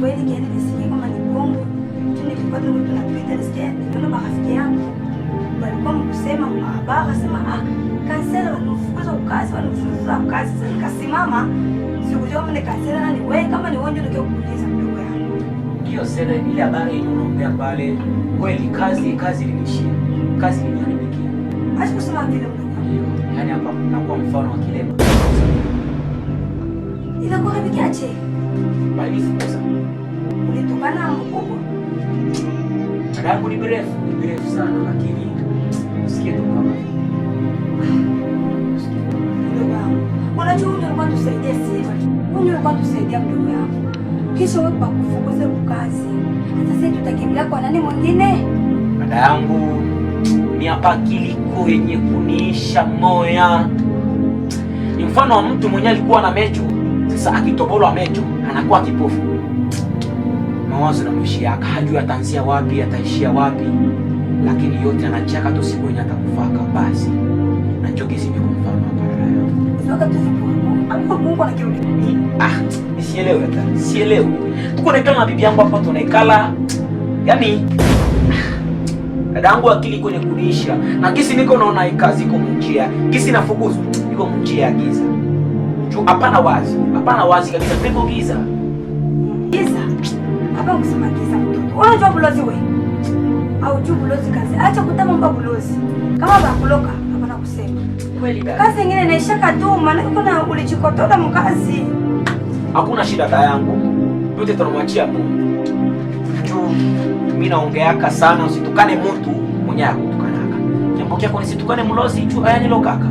Kiswahili kiani nisikie kama ni bongo. Tulikuwa tunapita nisikia ndio marafiki yangu. Walikuwa mkusema mababa sema kansela wanafukuza ukazi wanafukuza ukazi. Sasa nikasimama sikujua mimi kansela nani wewe kama ni wewe ndio kuuliza mdogo yangu. Hiyo sasa ile habari unaongea pale kweli kazi ilinishia. Kazi iliniharibia. Acha kusema vile mdogo. Yaani hapa nakuwa mfano wa kilema. Ila kwa nini kiache? Bali fukuza. Ulitokana mkubwa. Adabu ni mrefu sana lakini usikie tu kama. Mdogo wangu. Unajua ulikuwa tusaidia sisi. Ulikuwa tusaidia mdogo wangu. Kisha wewe pakufukuze ukazi. Sasa sisi tutakimbilia kwa nani mwingine? Dada yangu ni hapa kiliko yenye kuniisha moya. Ni mfano wa mtu mwenye alikuwa na mecho, sasa akitobolwa mecho anakuwa kipofu. Mawazo na mwishi yake hajui ataanzia wapi, ataishia wapi, lakini yote anachaka tu siku yenye atakufaka basi. Na choki si kwa mfano hapa dada yangu. Sasa tu Mungu anakiona. Sielewi hata. Sielewi. Tuko na bibi yangu hapa tunaikala. Yaani dada yangu akili kwenye kunisha na kisi niko naona hii kazi iko mjia. Kisi nafukuzu iko mjia giza. Tu hapana wazi kabisa pepo giza. Giza. Hapa kusema giza mtoto. Unajua bulozi wewe? Au juu bulozi kazi. Acha kutamamba bulozi. Kama bakuloka hapana kusema. Kweli dada. Kazi nyingine inaisha kaduma na kuna ulijikotoa mkazi. Hakuna shida dada yangu. Yote tunamwachia Mungu. Juu mimi naongeaka sana usitukane mtu mwenye akutukanaka. Jambo yako nisitukane mlozi juu ayani lokaka.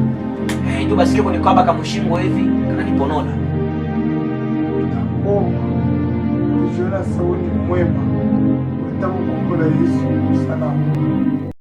Ndio basi kiko nikaba kama mshingo hivi kananiponona. Jona sauni mwema. Utamu kumbuka Yesu salama.